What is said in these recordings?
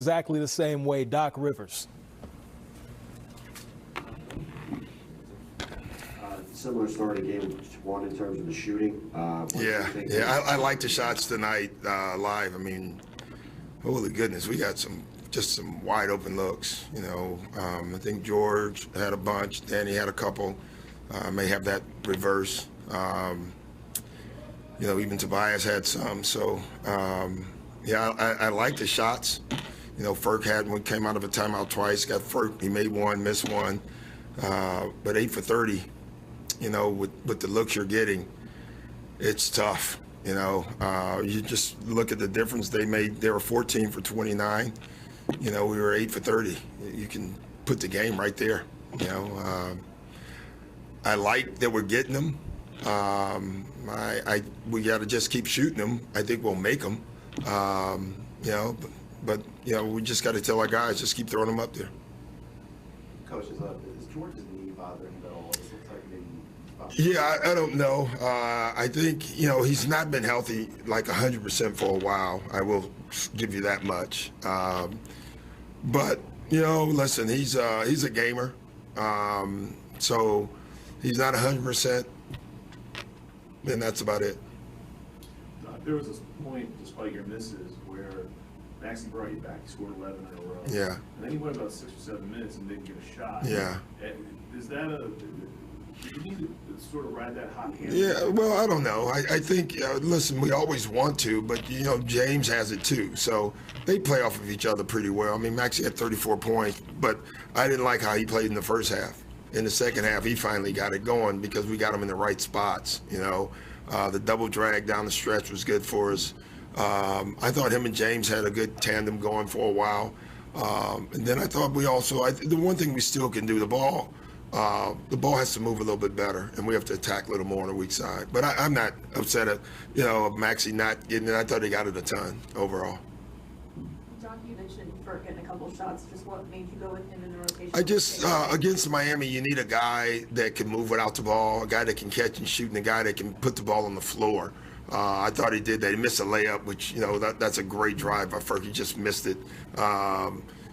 exactly the same way. Doc Rivers. Similar story to game one in terms of the shooting. I like the shots tonight live. I mean, holy goodness, we got some wide open looks. I think George had a bunch. Danny had a couple. May have that reverse. Even Tobias had some. So, I like the shots. Ferk had one, came out of a timeout twice. Got Ferk, he made one, missed one. But 8 for 30. With the looks you're getting, it's tough. You just look at the difference they made. They were 14 for 29. We were 8 for 30. You can put the game right there. I like that we're getting them. We got to just keep shooting them. I think we'll make them. But we just got to tell our guys, just keep throwing them up there. Coach, is George's knee bothering him at all? It looks like maybe. Yeah, I don't know. I think, he's not been healthy like 100% for a while. I will give you that much. But, listen, he's a gamer. So he's not 100%, and that's about it. There was this point, despite your misses, where Maxey brought you back. He scored 11 in a row. Yeah. And then he went about 6 or 7 minutes and didn't get a shot. Yeah. Is that do you need to sort of ride that hot hand? Yeah, well, I don't know. I think, listen, we always want to, but, James has it too. So they play off of each other pretty well. I mean, Maxey had 34 points, but I didn't like how he played in the first half. In the second half, he finally got it going because we got him in the right spots, The double drag down the stretch was good for us. I thought him and James had a good tandem going for a while. And then I thought the one thing we still can do, the ball has to move a little bit better, and we have to attack a little more on the weak side. But I'm not upset at, Maxey not getting it. I thought he got it a ton overall. John, you mentioned Ferk getting a couple shots. Just what made you go with him in the rotation? I just, against Miami, you need a guy that can move without the ball, a guy that can catch and shoot, and a guy that can put the ball on the floor. I thought he did that. He missed a layup, which, that's a great drive by Ferk. He just missed it. I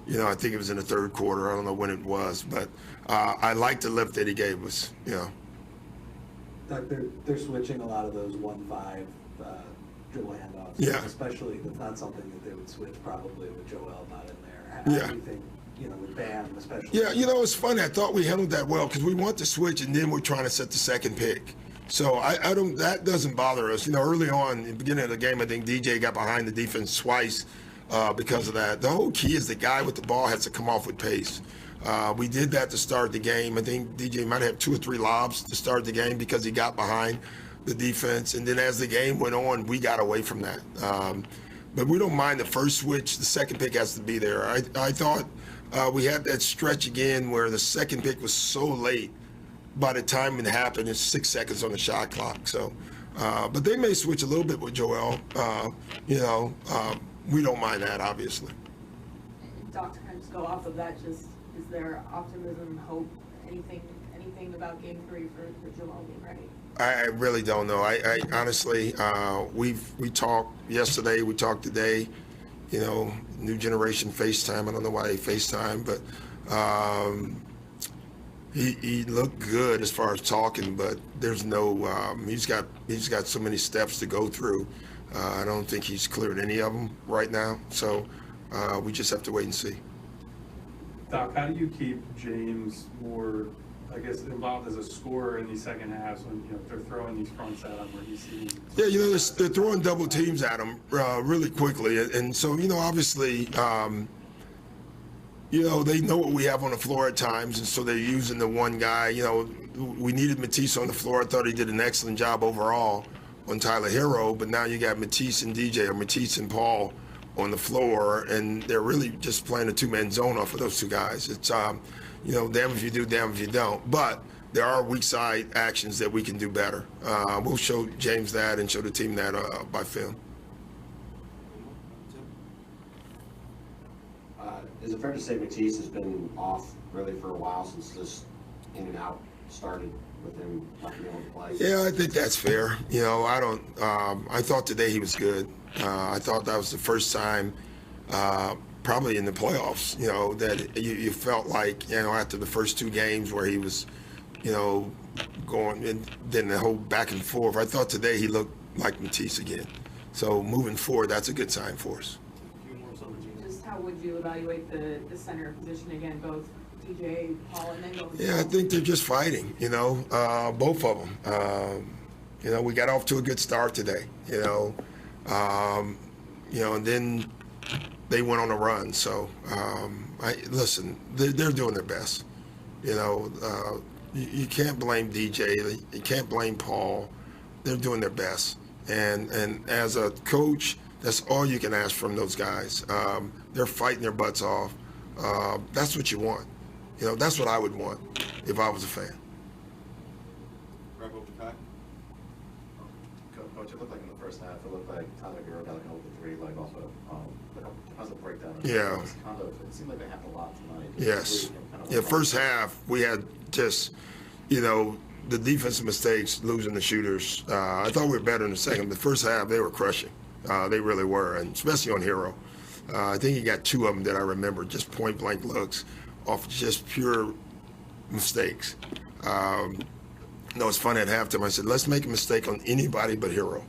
think it was in the third quarter. I don't know when it was, but I like the lift that he gave us, Doug, they're switching a lot of those 1-5 dribble handoffs. Yeah. Especially, that's not something that they would switch probably with Joel not in there. How Yeah. do you think, with Bam especially? Yeah, it's funny. I thought we handled that well because we want to switch, and then we're trying to set the second pick. So that doesn't bother us. Early on, in the beginning of the game, I think DJ got behind the defense twice because of that. The whole key is the guy with the ball has to come off with pace. We did that to start the game. I think DJ might have 2 or 3 lobs to start the game because he got behind the defense. And then as the game went on, we got away from that. But we don't mind the first switch. The second pick has to be there. I thought we had that stretch again where the second pick was so late. By the time it happened, it's 6 seconds on the shot clock. So, but they may switch a little bit with Joel. We don't mind that, obviously. Doc, to kind of just go off of that, is there optimism, hope, anything about Game 3 for Joel being ready? I really don't know. I honestly, we talked yesterday, we talked today. New generation FaceTime. I don't know why they FaceTime, but he looked good as far as talking. But there's no. He's got so many steps to go through. I don't think he's cleared any of them right now. So we just have to wait and see. Doc, how do you keep James more, involved as a scorer in these second halves when they're throwing these fronts at him where you see? Yeah, they're throwing double teams at him really quickly, and so obviously, they know what we have on the floor at times, and so they're using the one guy. We needed Matisse on the floor. I thought he did an excellent job overall on Tyler Hero, but now you got Matisse and DJ, or Matisse and Paul on the floor, and they're really just playing a 2-man zone off of those 2 guys. It's damn if you do, damn if you don't. But there are weak side actions that we can do better. We'll show James that and show the team that by film. Is it fair to say Matisse has been off really for a while since this in and out started with him not being able to play? Yeah, I think that's fair. I thought today he was good. I thought that was the first time probably in the playoffs, that you felt like, after the first 2 games where he was, going, and then the whole back and forth. I thought today he looked like Matisse again. So moving forward, that's a good sign for us. Just how would you evaluate the center position again, both DJ, Paul, and then go? Yeah, I think they're just fighting, both of them. We got off to a good start today, and then they went on a run. So, listen, they're doing their best. You can't blame DJ. You can't blame Paul. They're doing their best. And as a coach, that's all you can ask from those guys. They're fighting their butts off. That's what you want. That's what I would want if I was a fan. Coach, it looked like in the first half, it looked like Tyler Hero got an open 3, like off a breakdown. Yeah. It seemed like they happened a lot tonight. Yes. Yeah, first half, we had just, the defensive mistakes, losing the shooters. I thought we were better in the second. The first half, they were crushing. They really were, and especially on Hero. I think he got 2 of them that I remember, just point-blank looks off just pure mistakes. It's funny at halftime. I said, let's make a mistake on anybody but Hero.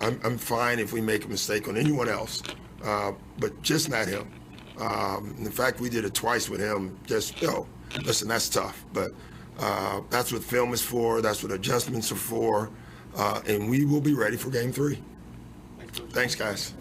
I'm fine if we make a mistake on anyone else, but just not him. In fact, we did it twice with him. Listen, that's tough, but that's what film is for. That's what adjustments are for, and we will be ready for Game 3. Thanks, guys.